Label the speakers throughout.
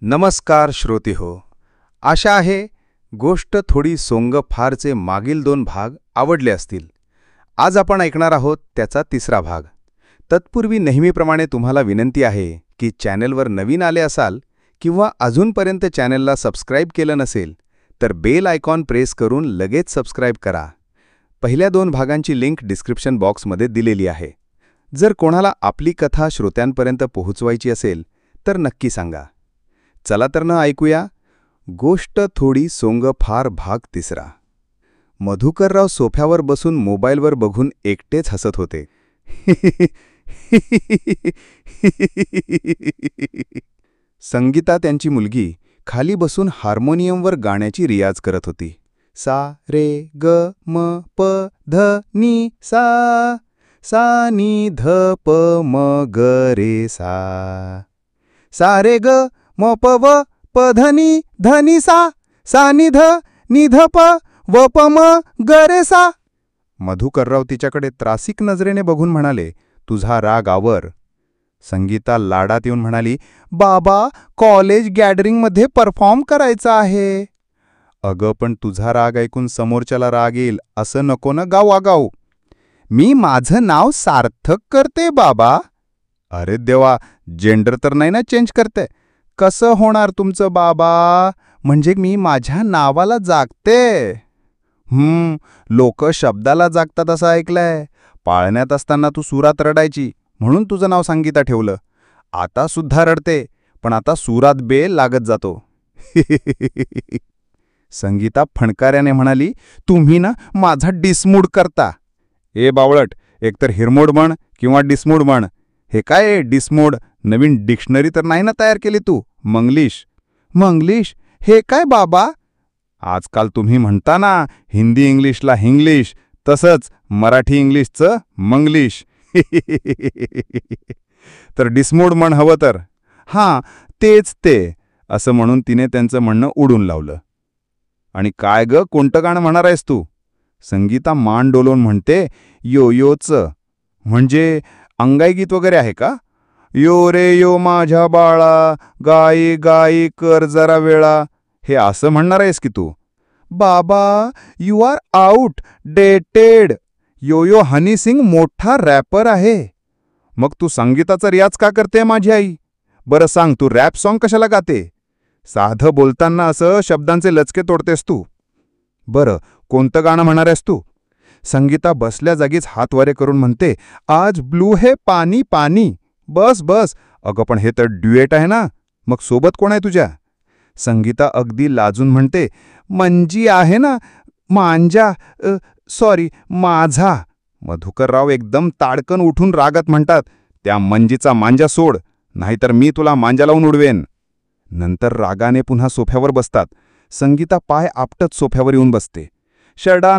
Speaker 1: नमस्कार श्रोतेहो. आशा आहे गोष्ट थोडी सोंग फारचे मागील 2 भाग आवडले असतील. आज आपण ऐकणार आहोत त्याचा 3रा भाग. तत्पूर्वी नेहमीप्रमाणे तुम्हाला विनंती आहे की चॅनेलवर नवीन आले असाल किंवा अजूनपर्यंत चॅनेलला सबस्क्राईब केलं नसेल तर बेल आयकॉन प्रेस करून लगेच सबस्क्राईब करा. पहिल्या 2 भागांची लिंक डिस्क्रिप्शन बॉक्समध्ये दिलेली आहे. जर कोणाला आपली कथा श्रोत्यांपर्यंत पोहोचवायची असेल तर नक्की सांगा. चला तर न ऐकूया गोष्ट थोडी सोंग फार भाग 3. मधुकरराव सोफ्यावर बसून मोबाईलवर बघून एकटेच हसत होते. संगीता त्यांची मुलगी खाली बसून हार्मोनियमवर गाण्याची रियाज करत होती. सा रे ग म प ध नी सा, सा नी ध प म ग रे सा, सा रे ग म प व प ध नी सा, सा नि ध प व प म ग रे सा. मधुकरराव तिच्याकडे त्रासिक नजरेने बघून म्हणाले, तुझा राग आवर. संगीता लाडात येऊन म्हणाली, बाबा कॉलेज गॅदरिंगमध्ये परफॉर्म करायचं आहे. अगं पण तुझा राग ऐकून समोरच्याला राग येईल असं नको ना गाऊ आगाऊ. मी माझं नाव सार्थक करते बाबा. अरे देवा, जेंडर तर नाही ना चेंज करते. कसं होणार तुमचं बाबा? म्हणजे मी माझ्या नावाला जागते. लोक शब्दाला जागतात असं ऐकलंय. पाळण्यात असताना तू सुरात रडायची म्हणून तुझं नाव संगीता ठेवलं. आता सुद्धा रडते पण आता सुरात बे लागत जातो. संगीता फणकाऱ्याने म्हणाली, तुम्ही ना माझा डिसमूड करता. ए बावळट, एकतर हिरमोड म्हण किंवा डिसमूड म्हण. हे काय डिसमोड? नवीन डिक्शनरी तर नाही ना तयार केली तू? मंग्लिश हे काय बाबा? आजकाल तुम्ही म्हणता ना हिंदी इंग्लिशला हिंग्लिश, तसंच मराठी इंग्लिशचं मंग्लिश. तर डिसमोड म्हण हवं तर. हां तेच ते, असं म्हणून तिने त्यांचं म्हणणं उडून लावलं. आणि काय ग, कोणतं गाणं म्हणणार आहेस तू? संगीता मान डोलवून म्हणते, योचं. म्हणजे अंगाई गीत वगैरे आहे का? यो रे यो माझ्या बाळा, गाई गाई कर जरा वेळा, हे असं म्हणणार आहेस की तू? बाबा यू आर आउट डेटेड. यो हनी सिंग मोठा रॅपर आहे. मग तू संगीताचा रियाज का करते माझी आई? बरं सांग, तू रॅप सॉन्ग कशाला गाते? साधं बोलताना असं शब्दांचे लचके तोडतेस तू. बरं कोणतं गाणं म्हणणार आहेस तू? संगीता बसल्या जागीच हात वरे करून म्हणते, आज ब्लू है पानी पानी. बस. अगं पण हे तर ड्युएट आहे ना, मग सोबत कोण आहे तुझ्या? संगीता अगदी लाजून म्हणते, मंजी आहे ना, सॉरी माझा. मधुकरराव एकदम ताडकन उठून रागात म्हणतात, त्या मंजीचा मांजा सोड, नाहीतर मी तुला मांजा लावून उडवेन. नंतर रागाने पुन्हा सोफ्यावर बसतात. संगीता पाय आपटत सोफ्यावर येऊन बसते. शडा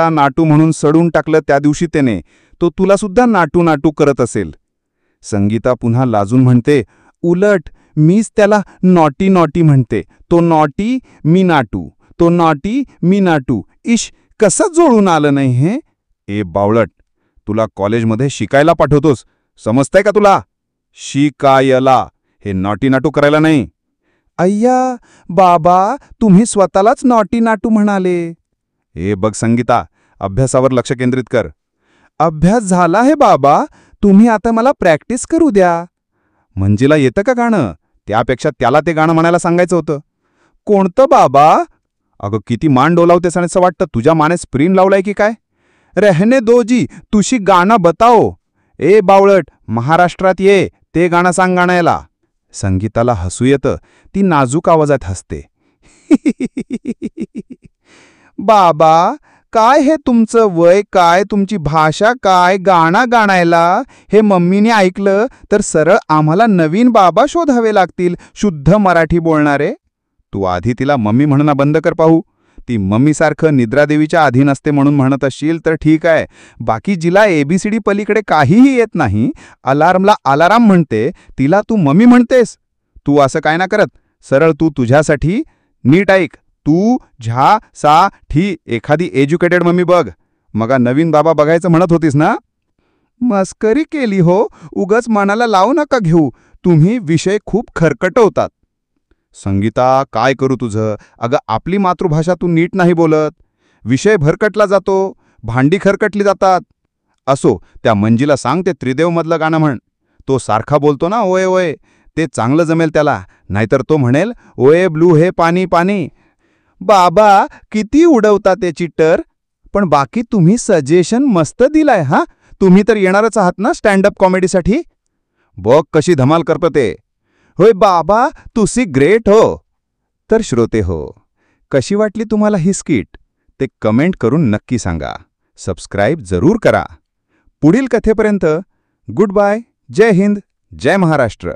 Speaker 1: नाटू म्हणून सडून टाकलं त्या दिवशी त्याने, तो तुला सुद्धा नाटू करत असेल. संगीता पुन्हा लाजून म्हणते, उलट मीच त्याला नॉटी म्हणते. तो नॉटी मी नाटू, तो नॉटी मी नाटू. इश, कसं जुळून आलं नाही हे? ए बावळट, तुला कॉलेजमध्ये शिकायला पाठवतोस, समजतंय का तुला? शिकायला, हे नॉटी नाटू करायला नाही. अय्या बाबा, तुम्ही स्वतःलाच नॉटी नाटू म्हणाले. हे बघ संगीता, अभ्यासावर लक्ष केंद्रित कर. अभ्यास झाला आहे बाबा, तुम्ही आता मला प्रॅक्टिस करू द्या. मंजीला येतं का गाणं? त्यापेक्षा त्याला ते गाणं म्हणायला सांगायचं होतं. कोणतं बाबा? अगं किती मान डोलावतेस आणि असं वाटतं तुझ्या माने स्प्रिन लावलाय की काय? रहने दो जी, तुझी गाणं बताओ. ए बावळट, महाराष्ट्रात ये, ते गाणं सांग गाण्याला. संगीताला हसू येतं. ती नाजूक आवाजात हसते. बाबा काय हे तुमचं वय काय, तुमची भाषा काय, गाणं गाणायला? हे मम्मीने ऐकलं तर सरळ आम्हाला नवीन बाबा शोधावे लागतील, शुद्ध मराठी बोलणारे. तू आधी तिला मम्मी म्हणणं बंद कर पाहू. ती मम्मीसारखं निद्रादेवीच्या अधीन असते म्हणून म्हणत असशील तर ठीक आहे. बाकी जिला एबीसीडी पलीकडे काहीही येत नाही, अलार्मला अलाराम म्हणते, तिला तू मम्मी म्हणतेस? तू असं काय ना करत. सरळ तू तुझ्यासाठी नीट ऐक. तू झा सा ठी एखादी एज्युकेटेड मम्मी बघ. मगा नवीन बाबा बघायचं म्हणत होतीस ना? मस्करी केली हो, उगाच मनाला लावू नका घेऊ. तुम्ही विषय खूप खरकटवतात. संगीता, काय करू तुझं? अगं, आपली मातृभाषा तू नीट नाही बोलत. विषय भरकटला जातो, भांडी खरकटली जातात. असो, त्या मंजीला सांग ते त्रिदेवमधलं गाणं म्हण. तो सारखा बोलतो ना ओये ओये, ते चांगलं जमेल त्याला. नाहीतर तो म्हणेल ओये ब्लू हे पाणी पाणी. बाबा, किती उडवता ते चिट्टर. पण बाकी तुम्ही सजेशन मस्त दिलाय हा. तुम्ही तर येणारच आहात ना स्टँडअप कॉमेडीसाठी? बघ कशी धमाल करतो ते. होय बाबा, तुसी ग्रेट हो. तर श्रोते हो, कशी वाटली तुम्हाला ही स्किट? ते कमेंट करून नक्की सांगा. सबस्क्राईब जरूर करा. पुढील कथेपर्यंत गुड बाय. जय हिंद, जय महाराष्ट्र.